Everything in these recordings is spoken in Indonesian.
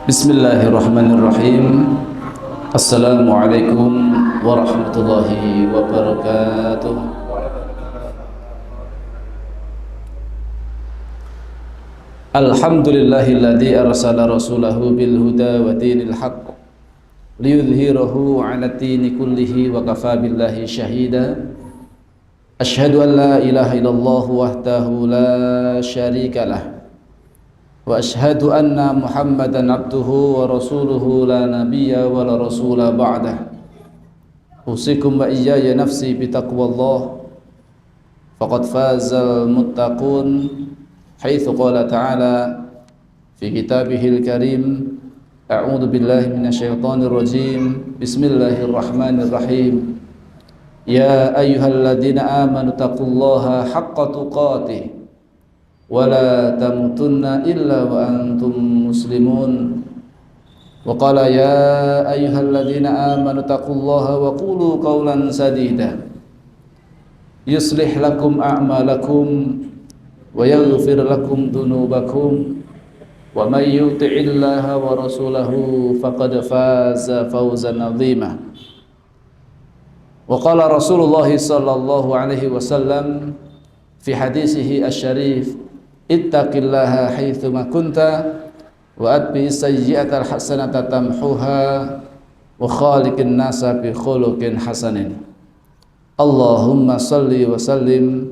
Bismillahirrahmanirrahim. Assalamualaikum warahmatullahi wabarakatuh. Alhamdulillahilladzi arsala rasulahu bil huda wa dinil haqq liyudhhirahu 'ala dini kullihi wa kafaa billahi shahida. Asyhadu an la ilaha illallah wahdahu la syarika lah. Wa ashhadu anna Muhammadan abduhu wa rasuluhu la nabiyya wa la rasula ba'dah. Usikum wa iyaya nafsi bitaqwallah faqad fazal muttaqun haitsu qala ta'ala fi kitabihil karim a'udzu billahi minasyaitonir rajim bismillahirrahmanirrahim ya ayyuhalladzina amanu taqullaha haqqa tuqatih wala tamutunna illa wa antum muslimun. Wa qala ya ayyuhalladzina amanu taqullaha wa qulu qawlan sadida yuslih lakum a'malakum wa yaghfir lakum dhunubakum wa may yuti'illaha wa rasulahu faqad faza fawzan 'azima. Wa qala Rasulullah sallallahu alaihi wasallam fi hadisihi asy-syarif ittaqillaha haitsu ma kunta wa atbi sayyi'atal hasanata tamhuha wa khaliqin nasa bi khuluqin hasanin. Allahumma salli wa sallim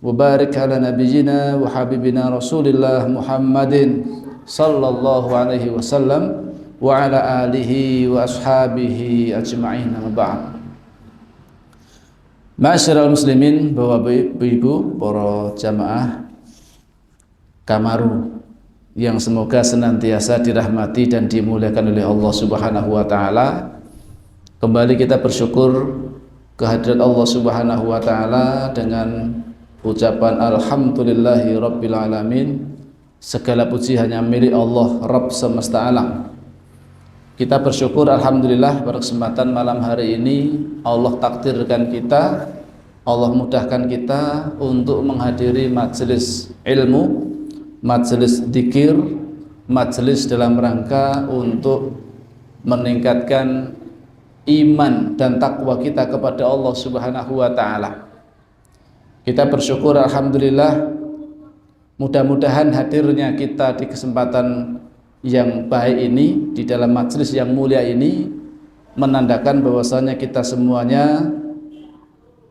wa barik ala nabiyyina wa habibina Rasulillah Muhammadin sallallahu alaihi wasallam wa ala alihi wa ashabihi ajma'in. Amma ba'd. Ma'asyiral muslimin, Bapak Ibu, para jamaah Kamaru yang semoga senantiasa dirahmati dan dimuliakan oleh Allah Subhanahu wa taala. Kembali kita bersyukur kehadirat Allah Subhanahu wa taala dengan ucapan alhamdulillahi rabbil alamin. Segala puji hanya milik Allah Rabb semesta alam. Kita bersyukur alhamdulillah pada kesempatan malam hari ini Allah takdirkan kita, Allah mudahkan kita untuk menghadiri majelis ilmu, majelis dzikir, majelis dalam rangka untuk meningkatkan iman dan takwa kita kepada Allah Subhanahu wa taala. Kita bersyukur alhamdulillah, mudah-mudahan hadirnya kita di kesempatan yang baik ini, di dalam majelis yang mulia ini, menandakan bahwasanya kita semuanya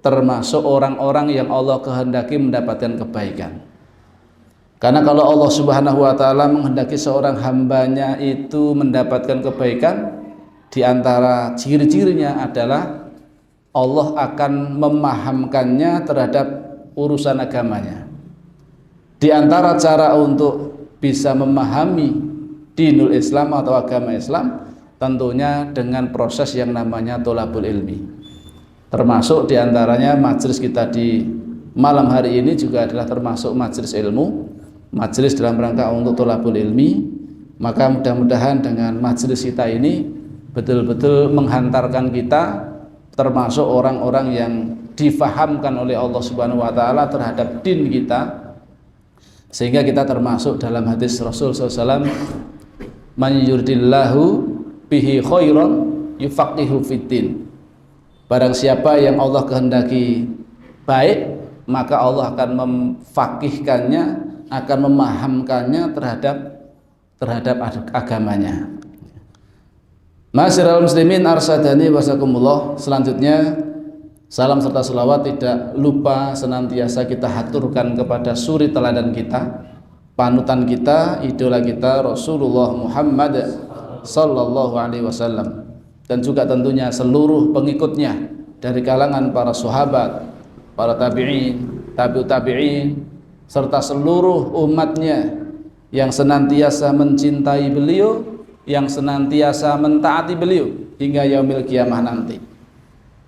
termasuk orang-orang yang Allah kehendaki mendapatkan kebaikan. Karena kalau Allah Subhanahu wa taala menghendaki seorang hambanya itu mendapatkan kebaikan, di antara ciri-cirinya adalah Allah akan memahamkannya terhadap urusan agamanya. Di antara cara untuk bisa memahami dinul Islam atau agama Islam, tentunya dengan proses yang namanya tholabul ilmi. Termasuk di antaranya majelis kita di malam hari ini juga adalah termasuk majelis ilmu, majelis dalam rangka untuk tholabul ilmi. Maka mudah-mudahan dengan majelis kita ini betul-betul menghantarkan kita termasuk orang-orang yang difahamkan oleh Allah Subhanahu wa taala terhadap din kita, sehingga kita termasuk dalam hadis Rasul SAW, man yuridillahu bihi khairan yufaqihu fiddin. Barang siapa yang Allah kehendaki baik, maka Allah akan memfaqihkannya, akan memahamkannya terhadap agamanya. Ma'asyiral muslimin arsyadani wasakumullah. Selanjutnya salam serta selawat tidak lupa senantiasa kita haturkan kepada suri teladan kita, panutan kita, idola kita Rasulullah Muhammad sallallahu alaihi wasallam, dan juga tentunya seluruh pengikutnya dari kalangan para sahabat, para tabi'in, tabi'ut tabi'in, serta seluruh umatnya yang senantiasa mencintai beliau, yang senantiasa mentaati beliau hingga yaumil kiamah nanti.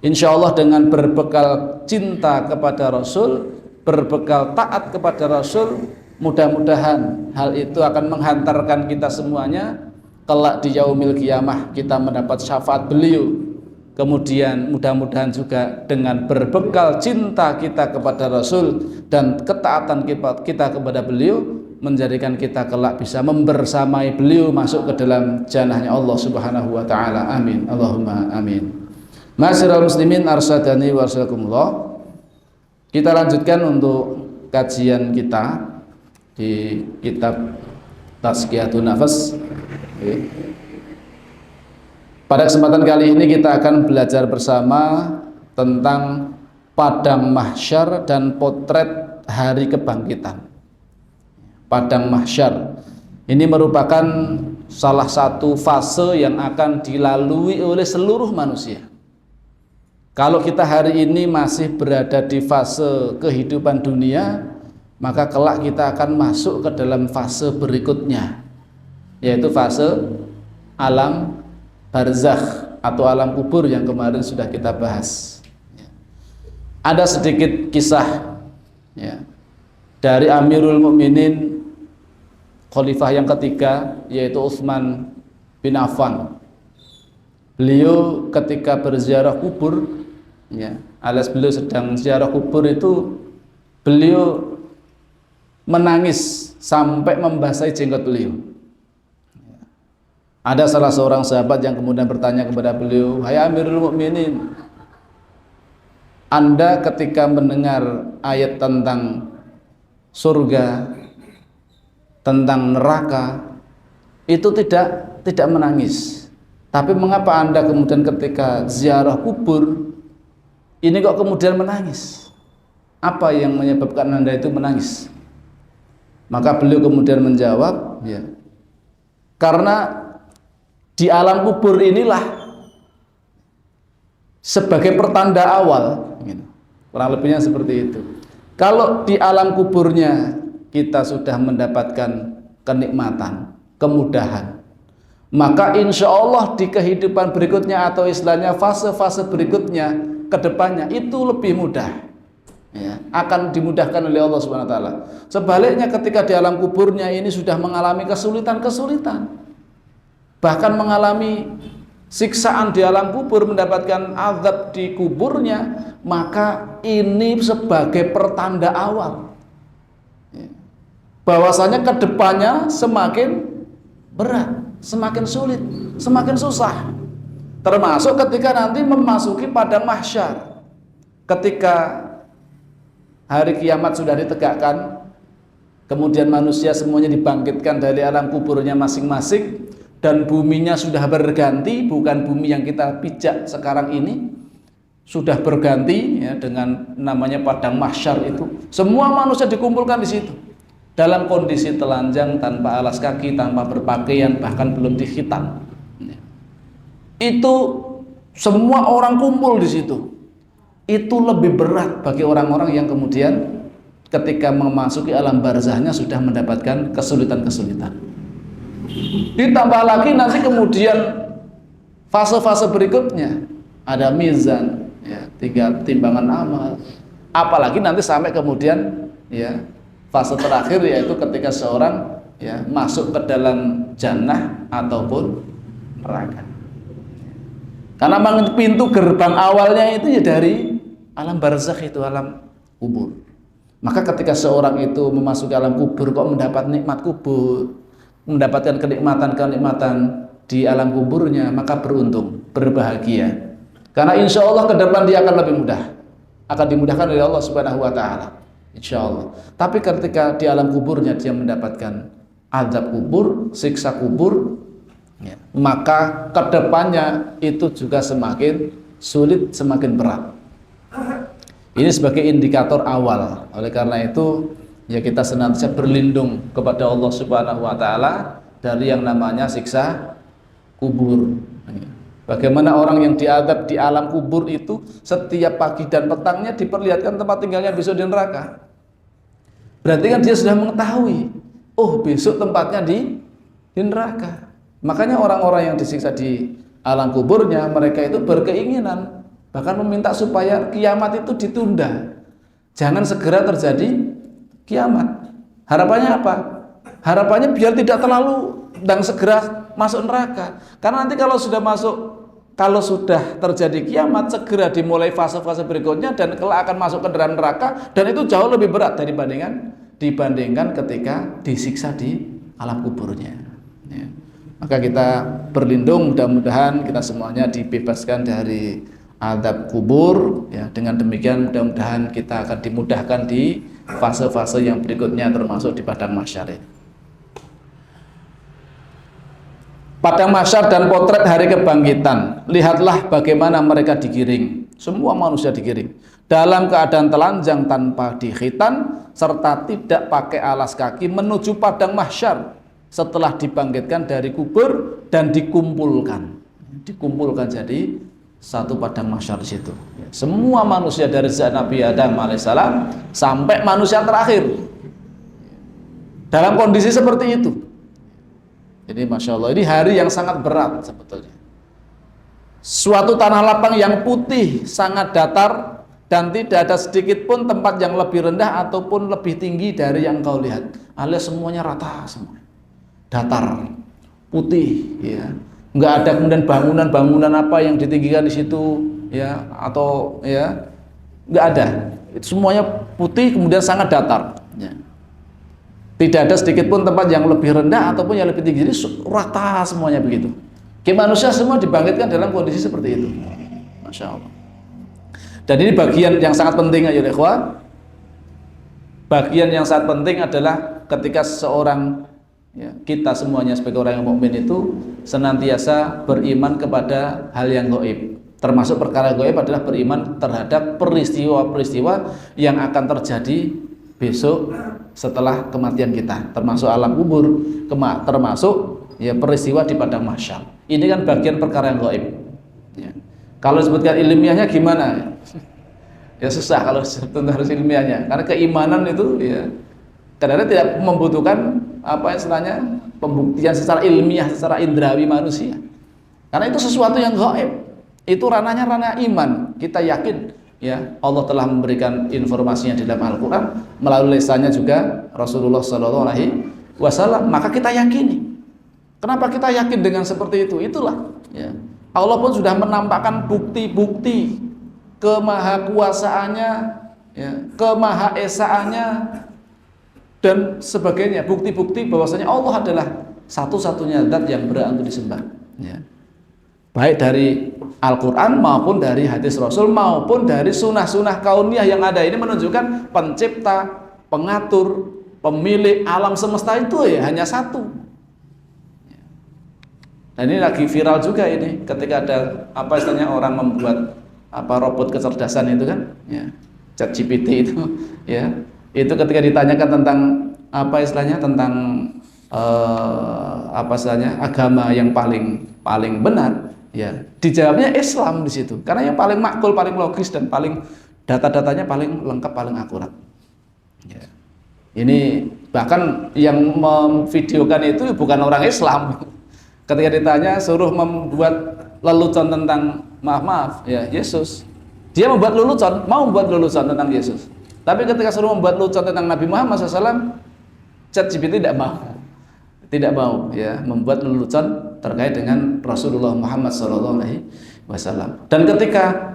Insyaallah dengan berbekal cinta kepada Rasul, berbekal taat kepada Rasul, mudah-mudahan hal itu akan menghantarkan kita semuanya kelak di yaumil kiamah kita mendapat syafaat beliau. Kemudian mudah-mudahan juga dengan berbekal cinta kita kepada Rasul dan ketaatan kita kepada beliau, menjadikan kita kelak bisa membersamai beliau masuk ke dalam jannahnya Allah Subhanahu wa taala. Amin. Allahumma amin. Ma'asyiral muslimin arsyadani wa arsyakumullah. Kita lanjutkan untuk kajian kita di kitab Tazkiyatun Nafas. Pada kesempatan kali ini kita akan belajar bersama tentang padang mahsyar dan potret hari kebangkitan. Padang mahsyar ini merupakan salah satu fase yang akan dilalui oleh seluruh manusia. Kalau kita hari ini masih berada di fase kehidupan dunia, maka kelak kita akan masuk ke dalam fase berikutnya, yaitu fase alam barzakh atau alam kubur yang kemarin sudah kita bahas. Ada sedikit kisah ya, dari Amirul Mukminin Khalifah yang ketiga, yaitu Utsman bin Affan. Beliau ketika berziarah kubur ya, alias beliau sedang ziarah kubur itu, beliau menangis sampai membasahi jenggot beliau. Ada salah seorang sahabat yang kemudian bertanya kepada beliau, "Hai Amirul Mukminin, Anda ketika mendengar ayat tentang surga, tentang neraka, itu tidak menangis. Tapi mengapa Anda kemudian ketika ziarah kubur ini kok kemudian menangis? Apa yang menyebabkan Anda itu menangis?" Maka beliau kemudian menjawab, ya, karena di alam kubur inilah sebagai pertanda awal, kurang lebihnya seperti itu. Kalau di alam kuburnya kita sudah mendapatkan kenikmatan, kemudahan, maka insya Allah di kehidupan berikutnya atau istilahnya fase-fase berikutnya ke depannya itu lebih mudah ya, akan dimudahkan oleh Allah Subhanahu wa taala. Sebaliknya ketika di alam kuburnya ini sudah mengalami kesulitan-kesulitan, bahkan mengalami siksaan di alam kubur, mendapatkan azab di kuburnya, maka ini sebagai pertanda awal bahwasanya kedepannya semakin berat, semakin sulit, semakin susah. Termasuk ketika nanti memasuki padang mahsyar, ketika hari kiamat sudah ditegakkan, kemudian manusia semuanya dibangkitkan dari alam kuburnya masing-masing, dan buminya sudah berganti, bukan bumi yang kita pijak sekarang ini, sudah berganti ya, dengan namanya padang mahsyar itu. Semua manusia dikumpulkan di situ dalam kondisi telanjang, tanpa alas kaki, tanpa berpakaian, bahkan belum dikhitan. Itu semua orang kumpul di situ. Itu lebih berat bagi orang-orang yang kemudian ketika memasuki alam barzahnya sudah mendapatkan kesulitan-kesulitan. Ditambah lagi nanti kemudian fase-fase berikutnya ada mizan ya, 3 timbangan amal. Apalagi nanti sampai kemudian ya fase terakhir, yaitu ketika seorang ya masuk ke dalam jannah ataupun neraka. Karena memang pintu gerbang awalnya itu ya dari alam barzakh, itu alam kubur. Maka ketika seorang itu memasuki alam kubur kok mendapat nikmat kubur, mendapatkan kenikmatan-kenikmatan di alam kuburnya, maka beruntung, berbahagia. Karena insya Allah ke depan dia akan lebih mudah, akan dimudahkan oleh Allah Subhanahu wa taala. Insya Allah. Tapi ketika di alam kuburnya dia mendapatkan azab kubur, siksa kubur, ya, maka kedepannya itu juga semakin sulit, semakin berat. Ini sebagai indikator awal. Oleh karena itu ya kita senantiasa berlindung kepada Allah Subhanahu wa taala dari yang namanya siksa kubur. Bagaimana orang yang diazab di alam kubur itu setiap pagi dan petangnya diperlihatkan tempat tinggalnya besok di neraka. Berarti kan dia sudah mengetahui, oh besok tempatnya di neraka. Makanya orang-orang yang disiksa di alam kuburnya, mereka itu berkeinginan, bahkan meminta supaya kiamat itu ditunda, jangan segera terjadi kiamat. Harapannya apa? Harapannya biar tidak terlalu dan segera masuk neraka. Karena nanti kalau sudah terjadi kiamat, segera dimulai fase-fase berikutnya dan kelak akan masuk ke dalam neraka, dan itu jauh lebih berat dibandingkan ketika disiksa di alam kuburnya. Ya. Maka kita berlindung, mudah-mudahan kita semuanya dibebaskan dari azab kubur. Ya, dengan demikian mudah-mudahan kita akan dimudahkan di fase-fase yang berikutnya, termasuk di padang mahsyar. Padang mahsyar dan potret hari kebangkitan. Lihatlah bagaimana mereka digiring. Semua manusia digiring dalam keadaan telanjang tanpa dikhitan serta tidak pakai alas kaki menuju padang mahsyar setelah dibangkitkan dari kubur dan dikumpulkan. Dikumpulkan jadi satu padang mahsyar di situ. Semua manusia dari zaman Nabi Adam alaihissalam sampai manusia terakhir dalam kondisi seperti itu. Jadi Masya Allah, ini hari yang sangat berat sebetulnya. Suatu tanah lapang yang putih, sangat datar, dan tidak ada sedikit pun tempat yang lebih rendah ataupun lebih tinggi dari yang kau lihat. Alias semuanya rata semua, datar, putih, ya. Nggak ada kemudian bangunan-bangunan apa yang ditinggikan di situ, ya, atau ya, nggak ada. Itu semuanya putih, kemudian sangat datar. Ya. Tidak ada sedikit pun tempat yang lebih rendah ataupun yang lebih tinggi. Jadi rata semuanya begitu. Manusia semua dibangkitkan dalam kondisi seperti itu. Masya Allah. Dan ini bagian yang sangat penting ya ikhwah. Bagian yang sangat penting adalah ketika seseorang, ya, kita semuanya sebagai orang yang mukmin itu senantiasa beriman kepada hal yang gaib. Termasuk perkara gaib adalah beriman terhadap peristiwa-peristiwa yang akan terjadi besok setelah kematian kita, termasuk alam kubur, termasuk ya peristiwa di padang mahsyar. Ini kan bagian perkara yang gaib. Ya. Kalau disebutkan ilmiahnya gimana? Ya susah kalau tentu harus ilmiahnya, karena keimanan itu ya kadang-kadang tidak membutuhkan apa istilahnya pembuktian secara ilmiah, secara indrawi manusia. Karena itu sesuatu yang gaib. Itu ranahnya ranah iman. Kita yakin ya Allah telah memberikan informasinya di dalam Al-Quran melalui lisannya juga Rasulullah SAW, maka kita yakini. Kenapa kita yakin dengan seperti itu? Itulah ya. Allah pun sudah menampakkan bukti-bukti kemahakuasaannya, ya, kemahaesaannya dan sebagainya, bukti-bukti bahwasanya Allah adalah satu-satunya zat yang berhak untuk disembah, ya. Baik dari Al-Quran maupun dari hadis Rasul maupun dari sunnah-sunnah kauniyah yang ada. Ini menunjukkan pencipta, pengatur, pemilik alam semesta itu ya hanya satu. Dan ini lagi viral juga ini ketika ada apa istilahnya orang membuat apa robot kecerdasan itu kan, ya, ChatGPT itu, ya, itu ketika ditanyakan tentang apa istilahnya tentang apa istilahnya agama yang paling benar. Ya, dijawabnya Islam di situ. Karena yang paling makul, paling logis dan paling data-datanya paling lengkap, paling akurat. Ya. Ini bahkan yang memvideokan itu bukan orang Islam. Ketika ditanya suruh membuat lelucon tentang maaf ya Yesus, dia membuat lelucon, mau membuat lelucon tentang Yesus. Tapi ketika suruh membuat lelucon tentang Nabi Muhammad SAW, ChatGPT tidak mau ya membuat lelucon terkait dengan Rasulullah Muhammad SAW. Dan ketika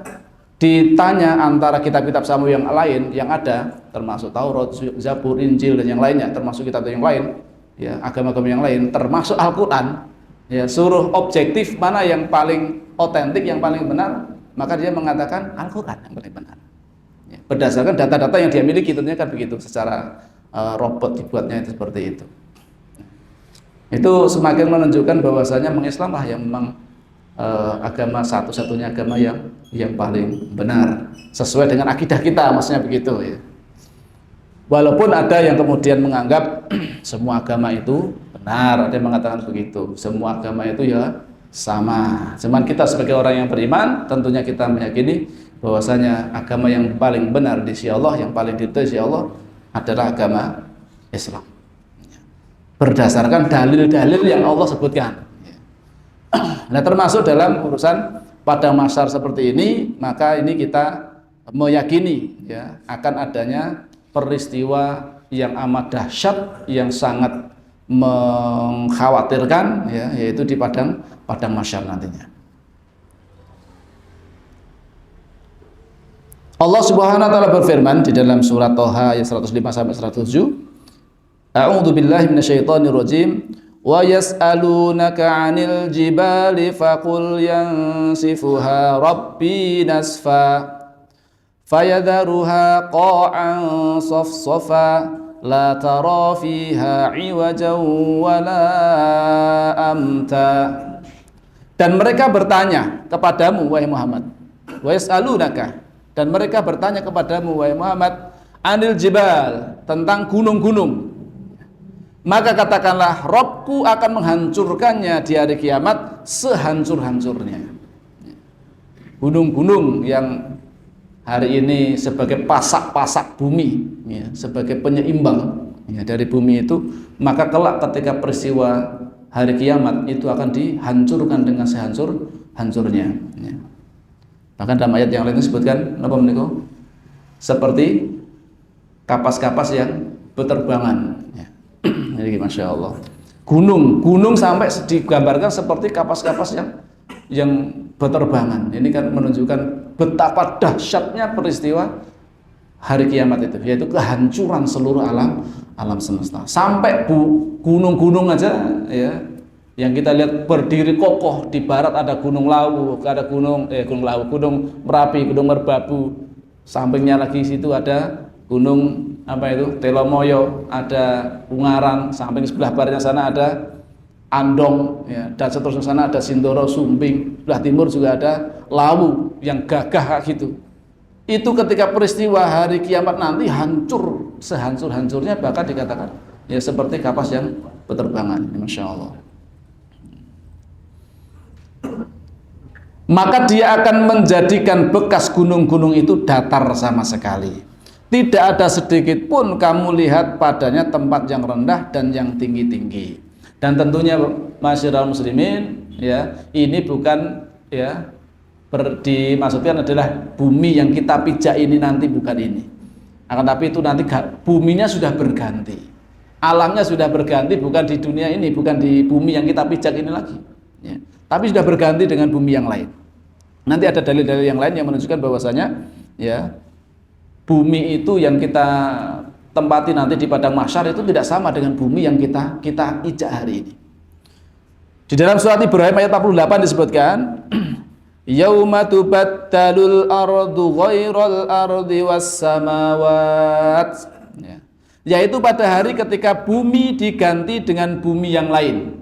ditanya antara kitab-kitab Samuel yang lain yang ada, termasuk Taurat, Zabur, Injil dan yang lainnya, termasuk kitab yang lain, ya agama-agama yang lain, termasuk Al-Quran, ya suruh objektif mana yang paling otentik, yang paling benar, maka dia mengatakan Al-Quran yang paling benar. Ya, berdasarkan data-data yang dia miliki, tentunya kan begitu, secara robot dibuatnya itu seperti itu. Itu semakin menunjukkan bahwasanya mengislamlah yang memang agama satu-satunya agama yang paling benar sesuai dengan akidah kita, maksudnya begitu ya. Walaupun ada yang kemudian menganggap semua agama itu benar, ada yang mengatakan begitu, semua agama itu ya sama. Cuman kita sebagai orang yang beriman tentunya kita meyakini bahwasanya agama yang paling benar di sisi Allah, yang paling diridhoi di sisi Allah adalah agama Islam. Berdasarkan dalil-dalil yang Allah sebutkan. Nah, termasuk dalam urusan padang mahsyar seperti ini, maka ini kita meyakini ya akan adanya peristiwa yang amat dahsyat, yang sangat mengkhawatirkan, ya, yaitu di padang mahsyar nantinya. Allah Subhanahu wa taala berfirman di dalam surat Thaha ayat 105 sampai 107, A'udzu billahi minasyaitonir rajim. Wa yas'alunaka 'anil jibali faqul yansifuha rabbi nasfa fayadharuha qa'an safsafa la tara fiha 'iwajan wala amta. Dan mereka bertanya kepadamu wahai Muhammad. Wa yas'alunaka, dan mereka bertanya kepadamu wahai Muhammad, 'anil jibal, tentang gunung-gunung. Maka katakanlah, Rabbku akan menghancurkannya di hari kiamat sehancur-hancurnya. Gunung-gunung yang hari ini sebagai pasak-pasak bumi, ya, sebagai penyeimbang, ya, dari bumi itu, maka kelak ketika peristiwa hari kiamat itu akan dihancurkan dengan sehancur-hancurnya. Ya. Bahkan dalam ayat yang lain disebutkan apa menikah? Seperti kapas-kapas yang berterbangan. Ya. Jadi masya Allah, gunung sampai digambarkan seperti kapas-kapas yang berterbangan. Ini kan menunjukkan betapa dahsyatnya peristiwa hari kiamat itu, yaitu kehancuran seluruh alam semesta. Sampai gunung-gunung aja, ya, yang kita lihat berdiri kokoh. Di barat ada Gunung Lawu, ada Gunung Merapi, Gunung Merbabu. Sampingnya lagi situ ada Gunung Telomoyo, ada Ungaran, samping sebelah baratnya sana ada Andong, ya, dan seterusnya sana ada Sindoro, Sumbing, sebelah timur juga ada Lawu yang gagah gitu. Itu ketika peristiwa hari kiamat nanti hancur sehancur-hancurnya, bahkan dikatakan ya seperti kapas yang berterbangan. Masya Allah. Maka dia akan menjadikan bekas gunung-gunung itu datar sama sekali. Tidak ada sedikit pun kamu lihat padanya tempat yang rendah dan yang tinggi-tinggi. Dan tentunya masyiral muslimin, ya, ini bukan, ya, dimaksudkan adalah bumi yang kita pijak ini nanti, bukan ini. Akan tapi itu nanti buminya sudah berganti, alamnya sudah berganti, bukan di dunia ini, bukan di bumi yang kita pijak ini lagi, ya, tapi sudah berganti dengan bumi yang lain. Nanti ada dalil-dalil yang lain yang menunjukkan bahwasanya, ya, bumi itu yang kita tempati nanti di padang mahsyar itu tidak sama dengan bumi yang kita ijak hari ini. Di dalam surat Ibrahim ayat 48 disebutkan, yauma tubaddalul ardu ghairal ardi was samawat, ya, yaitu pada hari ketika bumi diganti dengan bumi yang lain.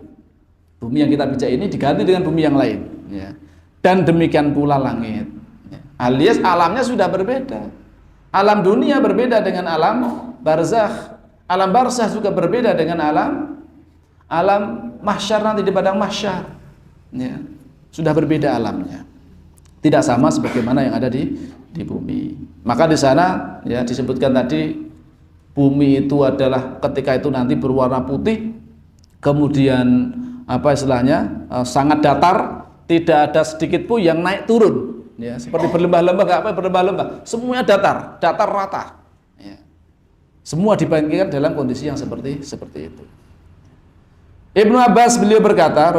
Bumi yang kita pijak ini diganti dengan bumi yang lain, ya. Dan demikian pula langit, ya. Alias alamnya sudah berbeda. Alam dunia berbeda dengan alam barzakh. Alam barzakh juga berbeda dengan alam mahsyar nanti di padang mahsyar. Ya, sudah berbeda alamnya. Tidak sama sebagaimana yang ada di bumi. Maka di sana, ya, disebutkan tadi bumi itu adalah ketika itu nanti berwarna putih, kemudian sangat datar, tidak ada sedikit pun yang naik turun. Ya, seperti berlembah-lembah, semuanya datar rata, ya. Semua dibandingkan dalam kondisi yang seperti itu. Ibnu Abbas beliau berkata,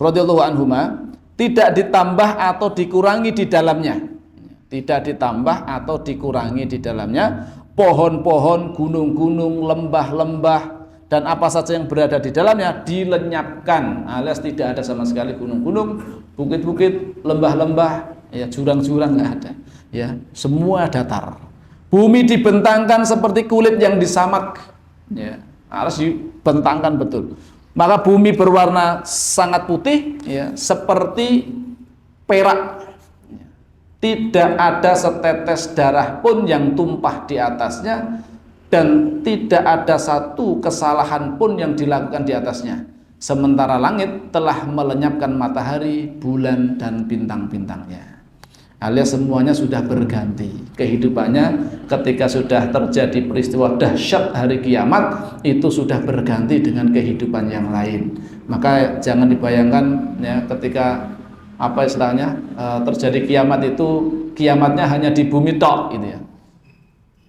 radhiyallahu anhuma, tidak ditambah atau dikurangi di dalamnya, tidak ditambah atau dikurangi di dalamnya pohon-pohon, gunung-gunung, lembah-lembah, dan apa saja yang berada di dalamnya dilenyapkan, alias tidak ada sama sekali gunung-gunung, bukit-bukit, lembah-lembah, ya, jurang-jurang nggak ada, ya, semua datar. Bumi dibentangkan seperti kulit yang disamak, ya, harus dibentangkan betul. Maka bumi berwarna sangat putih, ya, seperti perak. Tidak ada setetes darah pun yang tumpah di atasnya, dan tidak ada satu kesalahan pun yang dilakukan di atasnya. Sementara langit telah melenyapkan matahari, bulan, dan bintang-bintangnya. Alias semuanya sudah berganti kehidupannya. Ketika sudah terjadi peristiwa dahsyat hari kiamat, itu sudah berganti dengan kehidupan yang lain. Maka jangan dibayangkan, ya, ketika terjadi kiamat itu kiamatnya hanya di bumi tok, gitu, ya.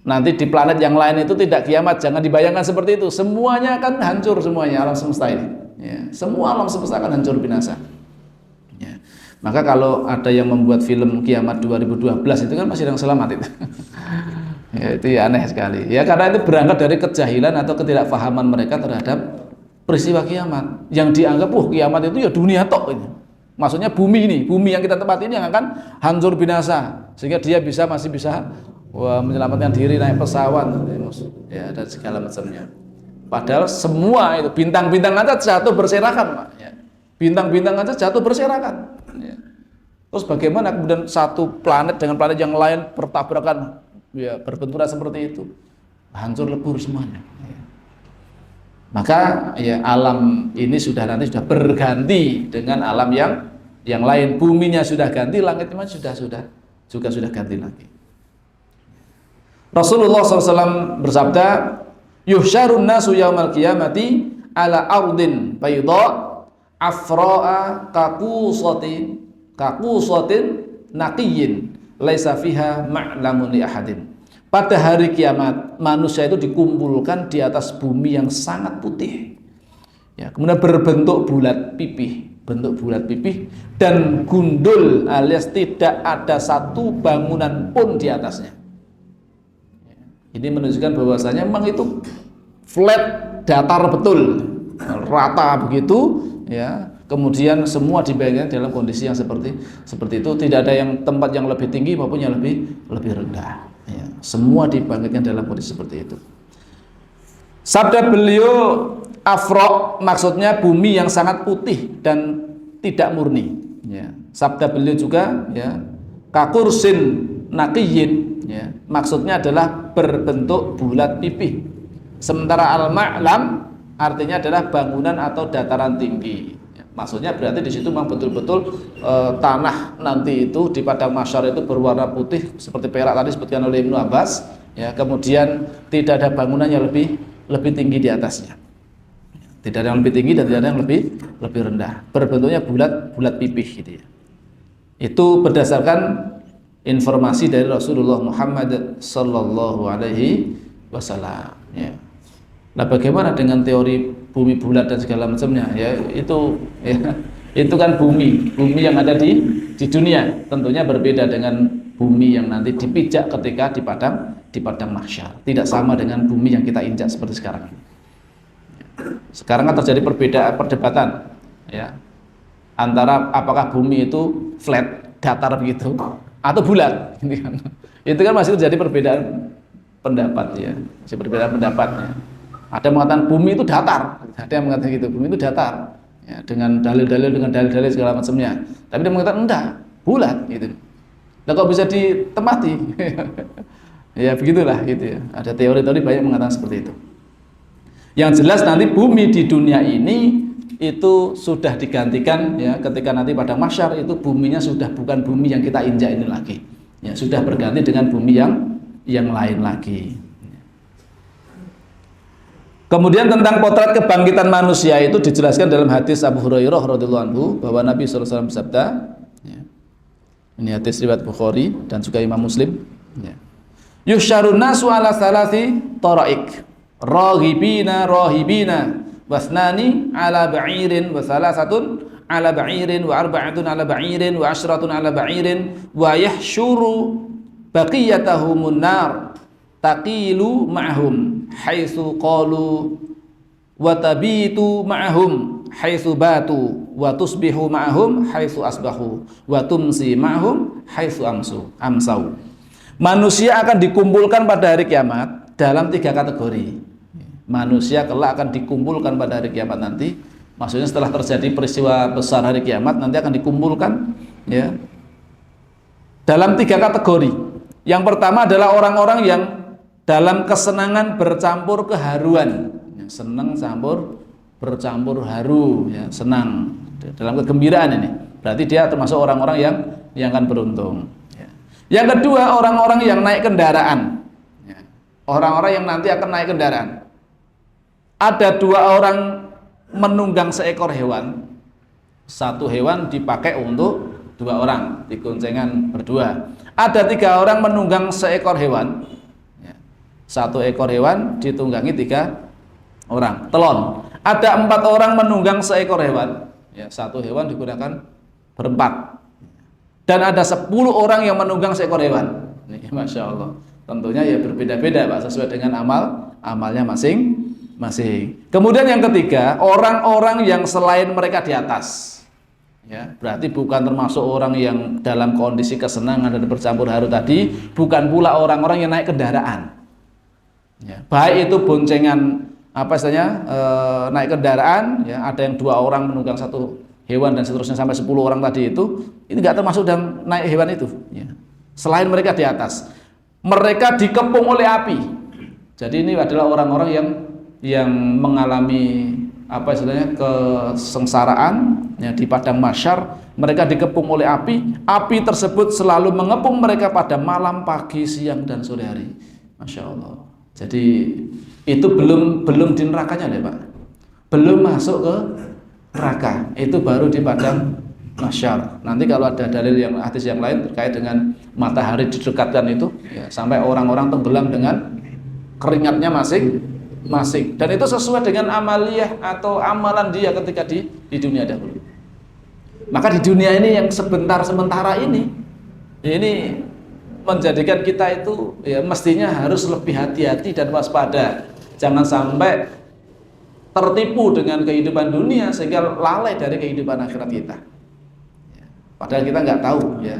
Nanti di planet yang lain itu tidak kiamat, jangan dibayangkan seperti itu. Semuanya akan hancur, semuanya alam semesta ini, ya. Semua alam semesta akan hancur binasa. Maka kalau ada yang membuat film Kiamat 2012 itu kan masih yang selamat itu. Ya, itu ya aneh sekali. Ya karena itu berangkat dari kejahilan atau ketidakfahaman mereka terhadap peristiwa kiamat. Yang dianggap kiamat itu ya dunia tok ini. Maksudnya bumi ini, bumi yang kita tempati ini yang akan hancur binasa sehingga dia masih bisa menyelamatkan diri naik pesawat ya dan segala macamnya. Padahal semua itu bintang-bintang aja jatuh berserakan, Pak. Ya. Bintang-bintang aja jatuh berserakan. Ya. Terus bagaimana kemudian satu planet dengan planet yang lain bertabrakan? Ya, berbenturan seperti itu, hancur lebur semuanya. Maka ya alam ini nanti sudah berganti dengan alam yang lain. Buminya sudah ganti, langitnya juga sudah ganti lagi. Rasulullah SAW bersabda, yuhsyarun nasu yaumal qiyamati ala ardin bayda afra'a kaqusatin naqiyyin laisa fiha ma'lamun li ahadin. Pada hari kiamat manusia itu dikumpulkan di atas bumi yang sangat putih. Ya, kemudian berbentuk bulat pipih, dan gundul alias tidak ada satu bangunan pun di atasnya. Ini menunjukkan bahwasanya memang itu flat, datar betul, rata begitu, ya. Kemudian semua dibayangkan dalam kondisi yang seperti itu, tidak ada yang tempat yang lebih tinggi maupun yang lebih rendah. Ya, semua dibangkitkan dalam kondisi seperti itu. Sabda beliau afro maksudnya bumi yang sangat putih dan tidak murni. Ya. Sabda beliau juga ya kakursin naqiyin. Ya, maksudnya adalah berbentuk bulat pipih. Sementara al-ma'lam artinya adalah bangunan atau dataran tinggi. Maksudnya berarti di situ memang betul-betul tanah nanti itu di padang mahsyar itu berwarna putih seperti perak tadi disebutkan oleh Ibnu Abbas. Ya, kemudian tidak ada bangunan yang lebih tinggi di atasnya. Tidak ada yang lebih tinggi dan tidak ada yang lebih rendah. Berbentuknya bulat pipih gitu ya. Itu berdasarkan informasi dari Rasulullah Muhammad sallallahu alaihi wasallam. Ya. Nah, bagaimana dengan teori bumi bulat dan segala macamnya? Ya, itu kan bumi yang ada di dunia. Tentunya berbeda dengan bumi yang nanti dipijak ketika di padang mahsyar. Tidak sama dengan bumi yang kita injak seperti sekarang ini. Sekarang kan terjadi perdebatan, ya, antara apakah bumi itu flat, datar begitu, atau bulat. Itu kan masih terjadi perbedaan pendapat, ya, masih perbedaan pendapatnya. Ada yang mengatakan bumi itu datar, ada yang mengatakan gitu, bumi itu datar, ya, dengan dalil-dalil segala macamnya. Tapi dia mengatakan enggak, bulat, gitu. Nah, kok bisa ditempati? Ya begitulah, gitu ya. Ada teori-teori banyak mengatakan seperti itu. Yang jelas nanti bumi di dunia ini itu sudah digantikan, ya, ketika nanti pada mahsyar itu buminya sudah bukan bumi yang kita injak ini lagi, ya, sudah berganti dengan bumi yang lain lagi. Kemudian tentang potret kebangkitan manusia itu dijelaskan dalam hadis Abu Hurairah radhiyallahu anhu bahwa Nabi SAW bersabda, ya, ini hadis riwayat Bukhari dan juga Imam Muslim, ya, yusyarun nasu ala salasi taraik rahibina wasnani ala ba'irin wa salasatun ala ba'irin wa arba'atun ala ba'irin wa ashratun ala ba'irin wa yahsyuru baqiyatahumun nar taqilu ma'hum haitsu qalu wa tabitu ma'hum haitsu batu wa tusbihu ma'hum haitsu asbahu wa tumsi ma'hum haitsu amsau. Manusia akan dikumpulkan pada hari kiamat dalam 3 kategori. Manusia kelak akan dikumpulkan pada hari kiamat nanti. Maksudnya setelah terjadi peristiwa besar hari kiamat nanti akan dikumpulkan, ya, dalam 3 kategori. Yang pertama adalah orang-orang yang dalam kesenangan bercampur keharuan, ya, senang bercampur haru, ya, senang dalam kegembiraan ini. Berarti dia termasuk orang-orang yang akan beruntung. Ya. Yang kedua orang-orang yang naik kendaraan, ya, orang-orang yang nanti akan naik kendaraan. Ada 2 orang menunggang seekor hewan. Satu hewan dipakai untuk 2 orang, digoncengan berdua. Ada 3 orang menunggang seekor hewan. Satu ekor hewan ditunggangi 3 orang. Telon. Ada 4 orang menunggang seekor hewan. Ya, satu hewan digunakan berempat. Dan ada 10 orang yang menunggang seekor hewan. Ini, Masya Allah. Tentunya ya berbeda-beda Pak, sesuai dengan amalnya masing-masing. Kemudian yang ketiga, orang-orang yang selain mereka di atas. Ya, berarti bukan termasuk orang yang dalam kondisi kesenangan dan bercampur haru tadi, bukan pula orang-orang yang naik kendaraan. Ya, baik itu boncengan apa istilahnya naik kendaraan, ya, ada yang 2 orang menunggang 1 hewan dan seterusnya sampai 10 orang tadi itu, ini nggak termasuk dalam naik hewan itu. Ya. Selain mereka di atas, mereka dikepung oleh api. Jadi ini adalah orang-orang yang mengalami apa istilahnya kesengsaraan, ya, di padang mahsyar. Mereka dikepung oleh api. Api tersebut selalu mengepung mereka pada malam, pagi, siang dan sore hari. Masya Allah. Jadi itu belum di nerakanya deh Pak, belum masuk ke neraka, itu baru di padang mahsyar. Nanti kalau ada dalil yang hadis yang lain terkait dengan matahari didekatkan itu, ya, sampai orang-orang tenggelam dengan keringatnya masing-masing, dan itu sesuai dengan amaliyah atau amalan dia ketika di dunia dahulu. Maka di dunia ini yang sementara ini menjadikan kita itu ya mestinya harus lebih hati-hati dan waspada, jangan sampai tertipu dengan kehidupan dunia sehingga lalai dari kehidupan akhirat kita. Padahal kita nggak tahu, ya,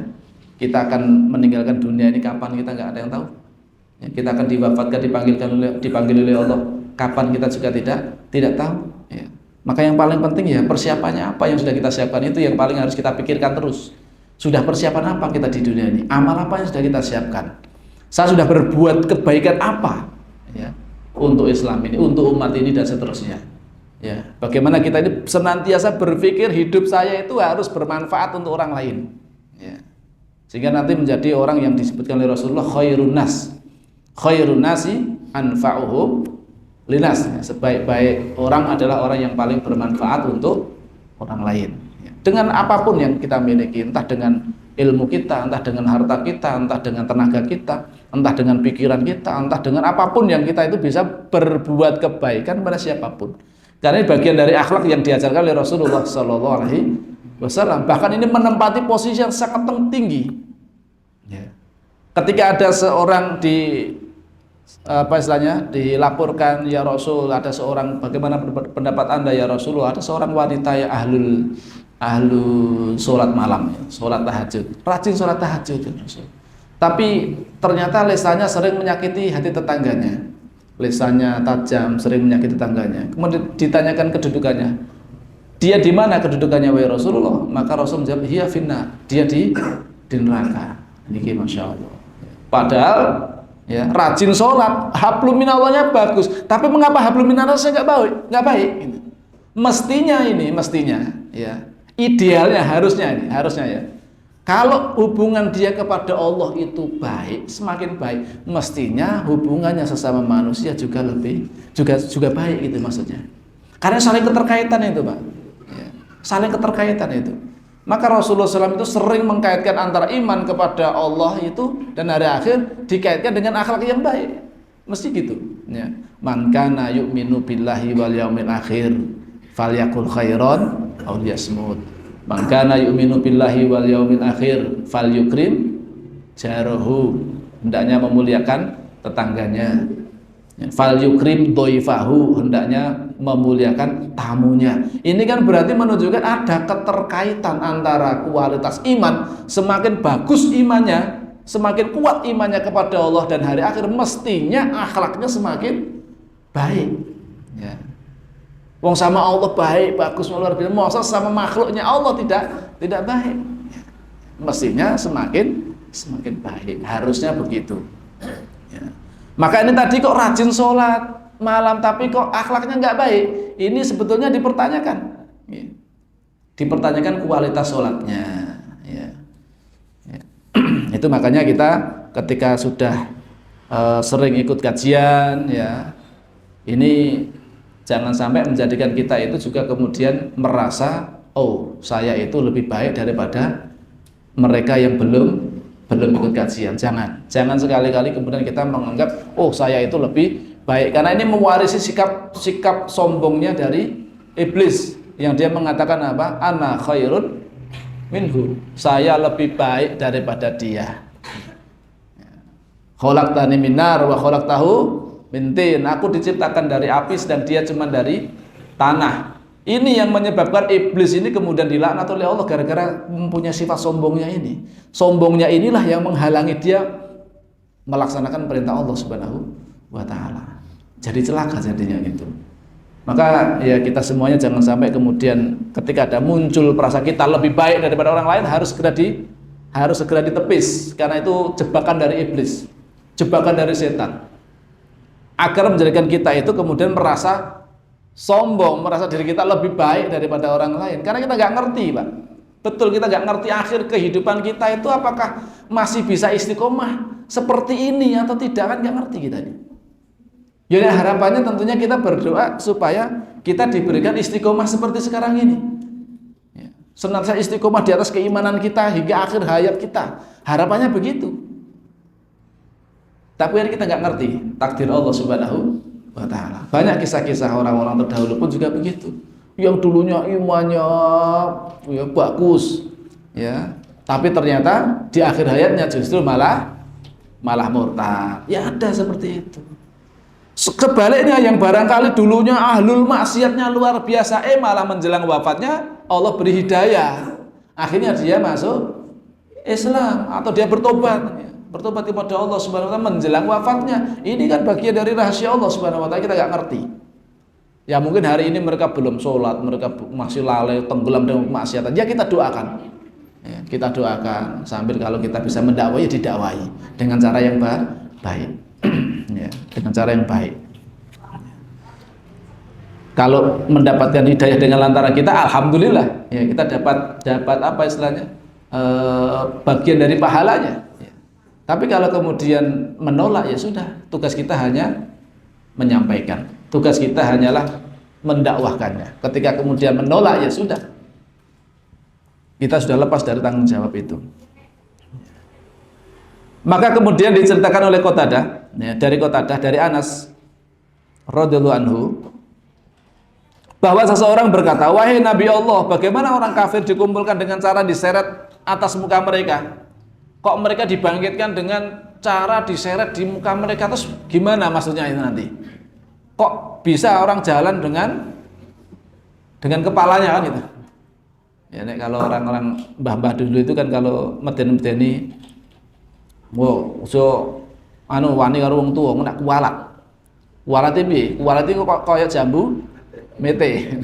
kita akan meninggalkan dunia ini kapan, kita nggak ada yang tahu. Ya, kita akan diwafatkan, dipanggil oleh Allah kapan, kita juga tidak tahu. Ya. Maka yang paling penting ya persiapannya apa yang sudah kita siapkan, itu yang paling harus kita pikirkan terus. Sudah persiapan apa kita di dunia ini? Amal apa yang sudah kita siapkan? Saya sudah berbuat kebaikan apa, ya, untuk Islam ini, untuk umat ini dan seterusnya. Ya, bagaimana kita ini senantiasa berpikir hidup saya itu harus bermanfaat untuk orang lain. Ya. Sehingga nanti menjadi orang yang disebutkan oleh Rasulullah khairun nasi anfa'uhum linas. Ya, sebaik-baik orang adalah orang yang paling bermanfaat untuk orang lain. Dengan apapun yang kita miliki, entah dengan ilmu kita, entah dengan harta kita, entah dengan tenaga kita, entah dengan pikiran kita, entah dengan apapun yang kita itu bisa berbuat kebaikan pada siapapun. Karena ini bagian dari akhlak yang diajarkan oleh Rasulullah SAW. Bahkan ini menempati posisi yang sangat tinggi. Ya. Ketika ada seorang dilaporkan, ya Rasul, ada seorang, bagaimana pendapat Anda ya Rasulullah, ada seorang wanita yang ahlu sholat malam, ya, sholat tahajud, rajin sholat tahajud, ya, tapi ternyata lisannya sering menyakiti hati tetangganya, lisannya tajam, sering menyakiti tetangganya. Kemudian ditanyakan kedudukannya, dia di mana kedudukannya wahai Rasulullah? Maka Rasul menjawab, hiya finnar, dia di neraka. Ini Masya Allah. Padahal ya rajin sholat, hablum minallahnya bagus, tapi mengapa hablum minallahnya nggak baik? Mestinya ya. Idealnya harusnya ya. Kalau hubungan dia kepada Allah itu baik, semakin baik, mestinya hubungannya sesama manusia juga baik, gitu maksudnya. Karena saling keterkaitan itu, Pak. Ya, saling keterkaitan itu. Maka Rasulullah SAW itu sering mengkaitkan antara iman kepada Allah itu dan hari akhir dikaitkan dengan akhlak yang baik. Mesti gitu. Ya. Man kana yu'minu billahi wal yaumil akhir falyakul khairan aw liyasmut. Man kana yu'minu billahi wal yaumil akhir falyukrim jarahu. Hendaknya memuliakan tetangganya. Falyukrim dhaifahu, hendaknya memuliakan tamunya. Ini kan berarti menunjukkan ada keterkaitan antara kualitas iman, semakin bagus imannya, semakin kuat imannya kepada Allah dan hari akhir, mestinya akhlaknya semakin baik. Ya. Wong sama Allah baik, bagus, luar biasa. Masa sama makhluknya Allah tidak baik. Mestinya semakin baik. Harusnya begitu. Ya. Maka ini tadi kok rajin sholat malam tapi kok akhlaknya nggak baik. Ini sebetulnya dipertanyakan. Ya. Dipertanyakan kualitas sholatnya. Ya. Ya. Itu makanya kita ketika sudah sering ikut kajian, ya, ini jangan sampai menjadikan kita itu juga kemudian merasa, oh saya itu lebih baik daripada mereka yang belum ikut kajian. Jangan sekali-kali kemudian kita menganggap, oh saya itu lebih baik, karena ini mewarisi sikap sombongnya dari iblis yang dia mengatakan apa? Ana khairun minhu, saya lebih baik daripada dia. Khalaqtani min nar wa khalaqtahu min tin. Aku diciptakan dari api sedang dia cuma dari tanah. Ini yang menyebabkan iblis ini kemudian dilaknat oleh Allah gara-gara mempunyai sifat sombongnya ini. Sombongnya inilah yang menghalangi dia melaksanakan perintah Allah Subhanahu wa taala. Jadi celaka jadinya gitu. Maka ya kita semuanya jangan sampai kemudian ketika ada muncul perasa kita lebih baik daripada orang lain harus segera ditepis, karena itu jebakan dari iblis, jebakan dari setan, agar menjadikan kita itu kemudian merasa sombong, merasa diri kita lebih baik daripada orang lain, karena kita nggak ngerti, Pak. Betul, kita nggak ngerti akhir kehidupan kita itu apakah masih bisa istiqomah seperti ini atau tidak, kan nggak ngerti kita ini. Jadi harapannya tentunya kita berdoa supaya kita diberikan istiqomah seperti sekarang ini. Senantiasa istiqomah di atas keimanan kita hingga akhir hayat kita. Harapannya begitu. Tapi kan kita nggak ngerti takdir Allah Subhanahu wa taala. Banyak kisah-kisah orang-orang terdahulu pun juga begitu. Yang dulunya imannya ya bagus, ya. Tapi ternyata di akhir hayatnya justru malah murtad. Ya ada seperti itu. Sebaliknya yang barangkali dulunya ahlul maksiatnya luar biasa, malah menjelang wafatnya Allah beri hidayah, akhirnya dia masuk Islam atau dia bertobat kepada Allah Subhanahu wa taala menjelang wafatnya. Ini kan bagian dari rahasia Allah Subhanahu wa taala, kita nggak ngerti. Ya mungkin hari ini mereka belum sholat, mereka masih lalai, tenggelam dalam kemaksiatan. Ya kita doakan. Ya, kita doakan sambil kalau kita bisa mendakwai, didakwai dengan cara yang baik. Ya, dengan cara yang baik. Kalau mendapatkan hidayah dengan lantaran kita, alhamdulillah, ya kita dapat apa istilahnya, bagian dari pahalanya. Ya. Tapi kalau kemudian menolak, ya sudah, tugas kita hanya menyampaikan, tugas kita hanyalah mendakwahkannya. Ketika kemudian menolak, ya sudah, kita sudah lepas dari tanggung jawab itu. Maka kemudian diceritakan oleh Qatadah, ya, dari Anas radhiyallahu anhu, bahwa seseorang berkata, wahai Nabi Allah, bagaimana orang kafir dikumpulkan dengan cara diseret atas muka mereka? Kok mereka dibangkitkan dengan cara diseret di muka mereka? Terus gimana maksudnya itu nanti? Kok bisa orang jalan dengan kepalanya kan gitu? Ya, nek kalau orang-orang mbah-mbah dulu itu kan kalau medeni wow, so wani karo wong tuwa nek kualat. Kualat piye? Kualat iki kok kaya jambu mete.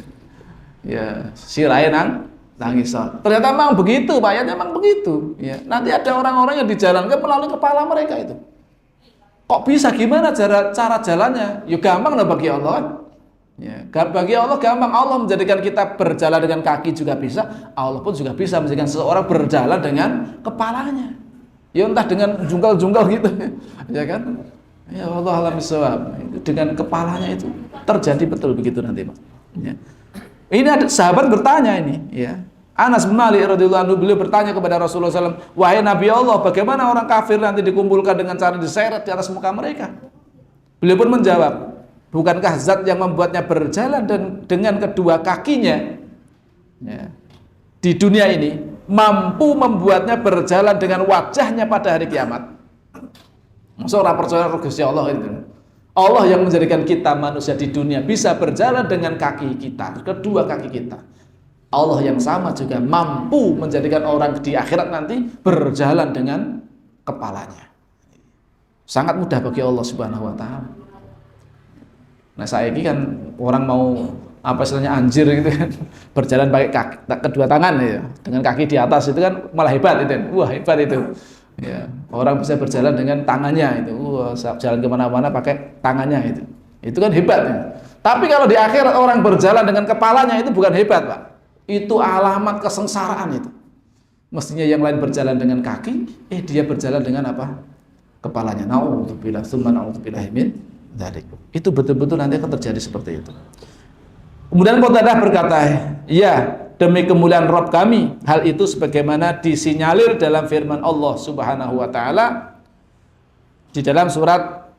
Ya, sirahe nang ngisor. Ternyata memang begitu, bayarnya memang begitu. Ya, nanti ada orang-orang yang dijalankan melalui kepala mereka itu. Kok bisa, gimana cara jalannya? Ya gampang lah bagi Allah. Ya, bagi Allah gampang. Allah menjadikan kita berjalan dengan kaki juga bisa. Allah pun juga bisa menjadikan seseorang berjalan dengan kepalanya. Ya entah dengan jungkal-jungkal gitu, ya kan? Ya Allah alam bisawab. Dengan kepalanya itu terjadi betul begitu nanti, Pak. Ya. Ini ada sahabat bertanya ini, ya. Anas bin Malik radhiyallahu anhu, beliau bertanya kepada Rasulullah SAW, wahai Nabi Allah, bagaimana orang kafir nanti dikumpulkan dengan cara diseret di atas muka mereka? Beliau pun menjawab, bukankah zat yang membuatnya berjalan dengan kedua kakinya, ya, di dunia ini mampu membuatnya berjalan dengan wajahnya pada hari kiamat? Masa orang percaya Gusti Allah itu? Allah yang menjadikan kita manusia di dunia bisa berjalan dengan kaki kita, kedua kaki kita. Allah yang sama juga mampu menjadikan orang di akhirat nanti berjalan dengan kepalanya. Sangat mudah bagi Allah Subhanahu wa taala. Nah, saya ini kan orang mau apa istilahnya anjir gitu kan, berjalan pakai kaki, kedua tangan ya, dengan kaki di atas itu kan malah hebat itu. Wah, hebat itu. Ya, orang bisa berjalan dengan tangannya itu. Wah, jalan kemana-mana pakai tangannya itu. Itu kan hebat ya. Tapi kalau di akhir orang berjalan dengan kepalanya itu bukan hebat, Pak. Itu alamat kesengsaraan itu. Mestinya yang lain berjalan dengan kaki, dia berjalan dengan apa? Kepalanya. Nauzubillah, tsumma nauzubillah min dzalik. Itu betul-betul nanti akan terjadi seperti itu. Kemudian Qatadah berkata, ya, demi kemuliaan Rabb kami, hal itu sebagaimana disinyalir dalam firman Allah Subhanahu wa taala di dalam surat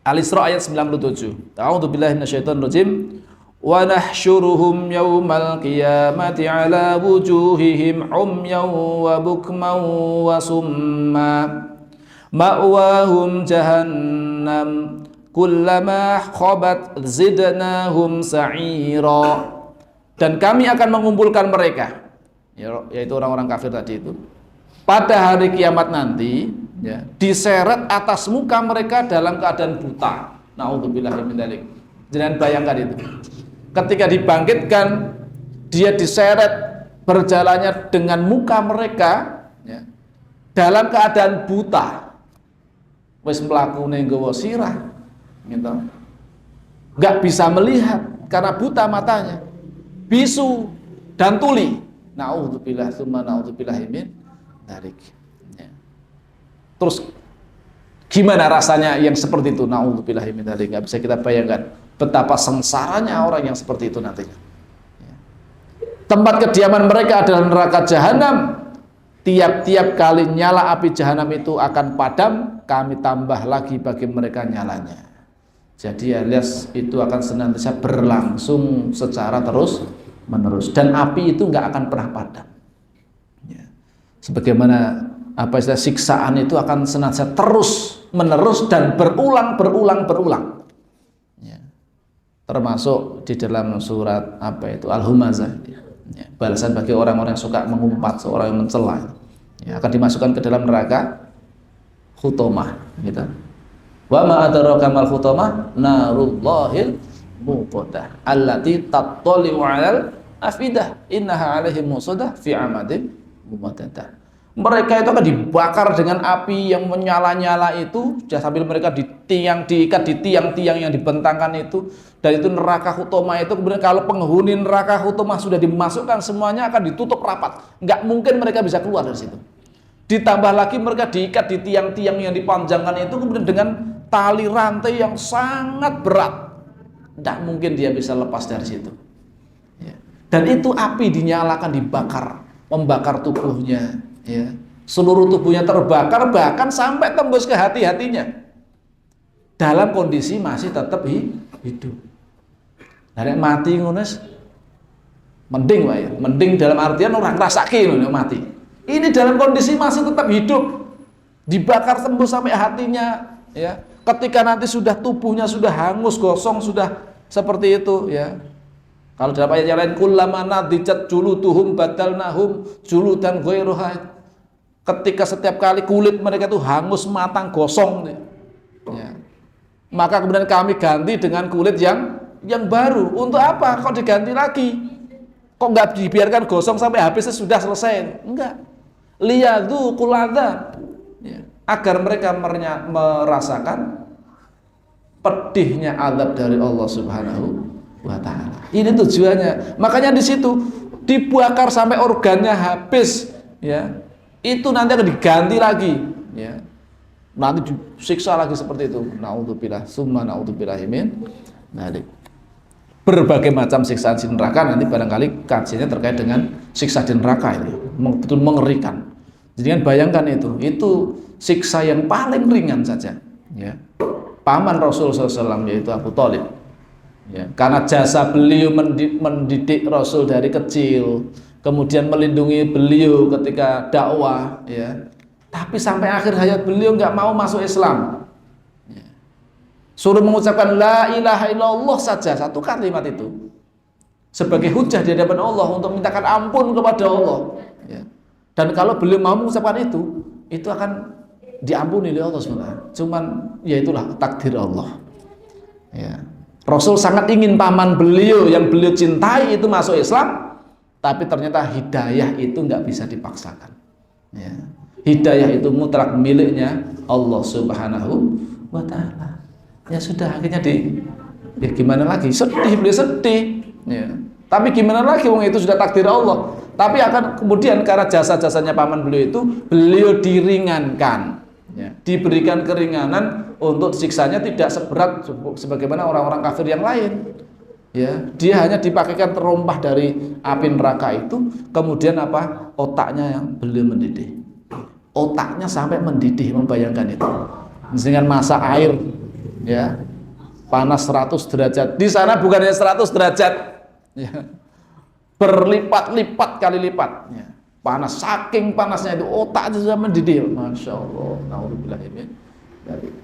Al-Isra ayat 97. A'udzubillahi minasyaitonirrajim. Wa nahsyuruhum yaumal qiyamati ala wujuhihim umyan wa bukman wa summa ma'wahum jahannam kullama khabat zidnahum sa'ira. Dan kami akan mengumpulkan mereka, yaitu orang-orang kafir tadi itu, pada hari kiamat nanti, ya, diseret atas muka mereka dalam keadaan buta. Na'udzubillahi min dzalik. Jangan bayangkan itu. Ketika dibangkitkan, dia diseret berjalannya dengan muka mereka, ya, dalam keadaan buta. Wis mlakune nggawa sirah, gitu. Nggak bisa melihat karena buta matanya. Bisu dan tuli. Na'udzubillah tsumma na'udzubillahi min dzalik. Ya. Terus gimana rasanya yang seperti itu? Na'udzubillahi min dzalik. Enggak bisa kita bayangkan betapa sengsaranya orang yang seperti itu nantinya. Ya. Tempat kediaman mereka adalah neraka jahanam. Tiap-tiap kali nyala api jahanam itu akan padam, kami tambah lagi bagi mereka nyalanya. Jadi alias itu akan senantiasa berlangsung secara terus menerus, dan api itu nggak akan pernah padam. Ya. Sebagaimana istilah siksaan itu akan senantiasa terus menerus dan berulang. Ya. Termasuk di dalam surat Al-Humazah. Ya. Balasan bagi orang-orang yang suka mengumpat, seorang yang mencela, ya, akan dimasukkan ke dalam neraka Hutomah. Gitu. Wa ma adraka mal khutamah narullahil muqadah allati tattali'u 'alal afidah innaha 'alaihim musadah fi 'amadin mumaddadah. Mereka itu akan dibakar dengan api yang menyala-nyala itu, sambil mereka diikat di tiang-tiang yang dibentangkan itu, dan itu neraka Hutomah itu. Kemudian kalau penghuni neraka Hutomah sudah dimasukkan, semuanya akan ditutup rapat, nggak mungkin mereka bisa keluar dari situ. Ditambah lagi mereka diikat di tiang-tiang yang dipanjangkan itu, kemudian dengan tali rantai yang sangat berat, tidak mungkin dia bisa lepas dari situ. Ya. Dan itu api dinyalakan, dibakar, membakar tubuhnya, ya. Seluruh tubuhnya terbakar, bahkan sampai tembus ke hati-hatinya, dalam kondisi masih tetap hidup. Dari mati ngunes, mending, Pak, ya. Mending dalam artian orang rasakin mati. Ini dalam kondisi masih tetap hidup, dibakar tembus sampai hatinya, ya. Ketika nanti sudah tubuhnya sudah hangus, gosong, sudah seperti itu, ya. Kalau dalam ayat yang lain, kullama nadijat juluduhum badalnahum juludan ghairuha. Ketika setiap kali kulit mereka itu hangus, matang, gosong, ya, maka kemudian kami ganti dengan kulit yang baru. Untuk apa? Kok diganti lagi? Kok nggak dibiarkan gosong sampai habis sudah selesai? Enggak. Liyadzuqul adzab, ya, agar mereka merasakan pedihnya azab dari Allah Subhanahu wa taala. Ini tujuannya. Makanya di situ dibakar sampai organnya habis, ya. Itu nanti akan diganti lagi, ya. Nanti disiksa lagi seperti itu. Naudzubillah, summa naudzubillahi min dzalik. Berbagai macam siksaan di neraka, nanti barangkali kajiannya terkait dengan siksa di neraka ini, betul mengerikan. Jadi kan bayangkan itu siksa yang paling ringan saja, ya. Paman Rasul SAW yaitu Abu Thalib, ya, karena jasa beliau mendidik Rasul dari kecil, kemudian melindungi beliau ketika dakwah, ya. Tapi sampai akhir hayat beliau nggak mau masuk Islam. Suruh mengucapkan la ilaha illallah saja, satu kalimat itu sebagai hujah di hadapan Allah untuk mintakan ampun kepada Allah, ya. Dan kalau beliau mau mengucapkan itu akan diampuni oleh Allah SWT. Cuman ya itulah takdir Allah, ya. Rasul sangat ingin paman beliau yang beliau cintai itu masuk Islam, tapi ternyata hidayah itu nggak bisa dipaksakan, ya. Hidayah itu mutlak miliknya Allah Subhanahu wa ta'ala. Ya sudah, akhirnya ya gimana lagi, sedih, beliau sedih, ya. Tapi gimana lagi, wong itu sudah takdir Allah. Tapi akan kemudian karena jasa-jasanya paman beliau itu, beliau diringankan, ya. Diberikan keringanan untuk siksanya tidak seberat sebagaimana orang-orang kafir yang lain, ya. Dia hanya dipakaikan terompah dari api neraka itu, kemudian otaknya yang beliau mendidih, otaknya sampai mendidih, membayangkan itu dengan masa air, ya, panas 100 derajat. Di sana bukannya 100 derajat, ya, berlipat-lipat kali lipat, ya. panas, saking panasnya itu otak itu sudah mendidih. Masya Allah, naudzubillah min dzalik.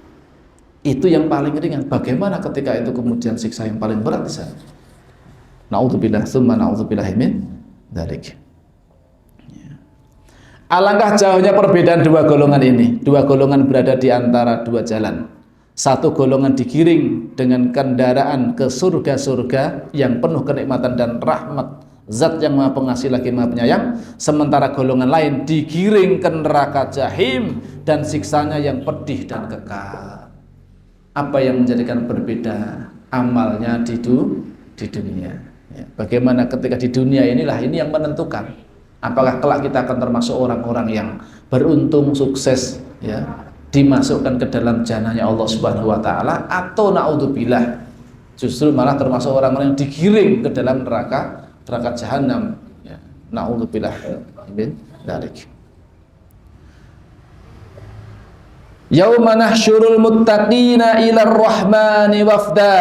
Itu yang paling ringan. Bagaimana ketika itu kemudian siksa yang paling berat di sana? Naudzubillah tsumma naudzubillah min dzalik. Alangkah jauhnya perbedaan dua golongan ini. Dua golongan berada di antara dua jalan. Satu golongan digiring dengan kendaraan ke surga-surga yang penuh kenikmatan dan rahmat Zat yang Maha Pengasih lagi Maha Penyayang. Sementara golongan lain digiring ke neraka jahim dan siksanya yang pedih dan kekal. Apa yang menjadikan berbeda amalnya di dunia? Ya, bagaimana ketika di dunia inilah ini yang menentukan. Apakah kelak kita akan termasuk orang-orang yang beruntung, sukses, ya, dimasukkan ke dalam jannahnya Allah Subhanahu wa taala, atau naudzubillah justru malah termasuk orang-orang yang digiring ke dalam neraka jahanam, ya. Naudzubillah min dzalik. Yauma nahsyurul muttaqina ila ar-rahmani wafda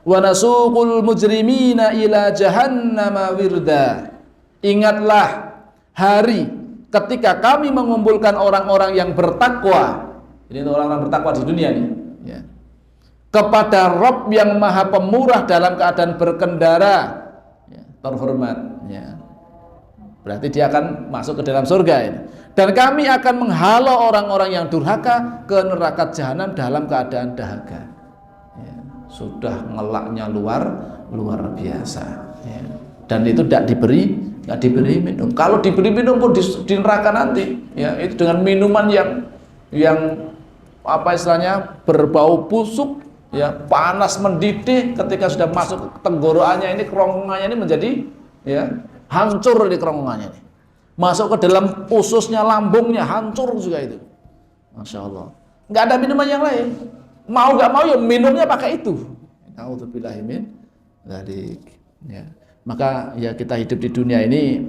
wa nasuqul mujrimina ila jahannama wirda. Ingatlah hari ketika kami mengumpulkan orang-orang yang bertakwa, ini orang-orang bertakwa di dunia nih, ya, kepada Rabb yang Maha Pemurah dalam keadaan berkendara, ya, terhormat, ya. Berarti dia akan masuk ke dalam surga ini. Dan kami akan menghalau orang-orang yang durhaka ke neraka jahanam dalam keadaan dahaga. Ya, sudah ngelaknya luar biasa. Ya. Dan itu tidak diberi minum. Kalau diberi minum pun di neraka nanti, ya, itu dengan minuman yang apa istilahnya berbau busuk, ya, panas mendidih. Ketika sudah masuk ke tenggorokannya ini, kerongkongannya ini menjadi, ya, hancur di kerongkongannya ini. Masuk ke dalam ususnya, lambungnya hancur juga itu. Masya Allah. Nggak ada minuman yang lain. Mau nggak mau ya minumnya pakai itu. Naudzubillahi min dzalik. Ya. Maka ya kita hidup di dunia ini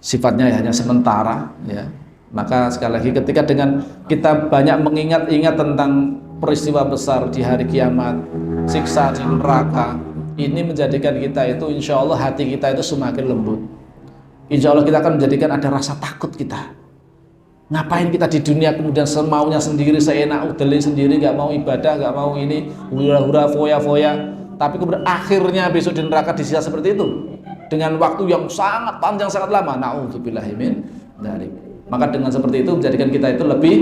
sifatnya hanya sementara, ya. Maka sekali lagi ketika dengan kita banyak mengingat-ingat tentang peristiwa besar di hari kiamat, siksa di neraka, ini menjadikan kita itu insya Allah hati kita itu semakin lembut. Insya Allah kita akan menjadikan ada rasa takut kita. Ngapain kita di dunia kemudian semaunya sendiri, seenak udeli sendiri, nggak mau ibadah, nggak mau ini, hura-hura, foya-foya. Tapi kemudian akhirnya besok di neraka disiksa seperti itu dengan waktu yang sangat panjang, sangat lama. Naudzubillahi min dzalik. Maka dengan seperti itu menjadikan kita itu lebih,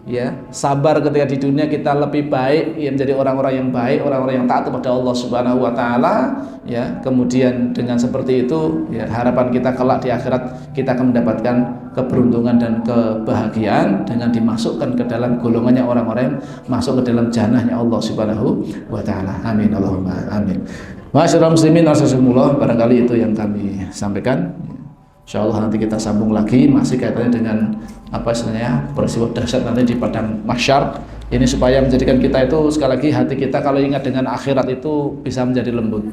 ya, sabar ketika di dunia, kita lebih baik, ya, menjadi orang-orang yang baik, orang-orang yang taat kepada Allah Subhanahu wa taala, ya. Kemudian dengan seperti itu, ya, harapan kita kelak di akhirat kita akan mendapatkan keberuntungan dan kebahagiaan dengan dimasukkan ke dalam golongannya orang-orang yang masuk ke dalam jannahnya Allah Subhanahu wa taala. Amin Allahumma amin. Masyaallah muslimin rasulullah, barangkali itu yang kami sampaikan. Insyaallah nanti kita sambung lagi, masih kaitannya dengan apa istilahnya peristiwa dahsyat nanti di padang mahsyar. Ini supaya menjadikan kita itu sekali lagi hati kita kalau ingat dengan akhirat itu bisa menjadi lembut.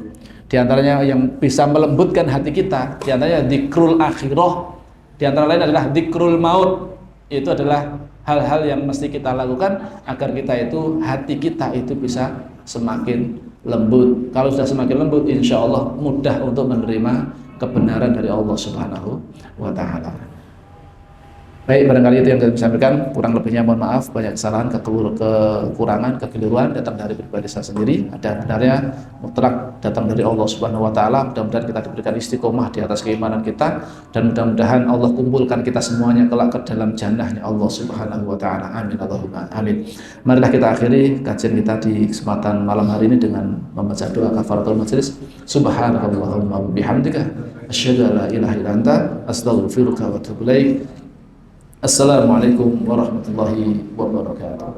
Di antaranya yang bisa melembutkan hati kita, di antaranya dzikrul akhirah. Di antara lain adalah dzikrul maut. Itu adalah hal-hal yang mesti kita lakukan agar kita itu, hati kita itu bisa semakin lembut. Kalau sudah semakin lembut, insya Allah mudah untuk menerima kebenaran dari Allah Subhanahu wa taala. Baik, barangkali itu yang kami sampaikan, kurang lebihnya mohon maaf, banyak kesalahan, kekurangan, kekeliruan datang dari pribadi saya sendiri. Ada benarnya mutlak datang dari Allah Subhanahu wa taala. Mudah-mudahan kita diberikan istiqomah di atas keimanan kita, dan mudah-mudahan Allah kumpulkan kita semuanya kelak ke dalam jannahnya Allah Subhanahu wa taala. Amin Allahumma amin. Marilah kita akhiri kajian kita di kesempatan malam hari ini dengan membaca doa kafaratul majelis. Subhanakallahumma wa bihamdika asyhadu an la ilaha illa anta astaghfiruka wa atubu ilaik. Assalamualaikum warahmatullahi wabarakatuh.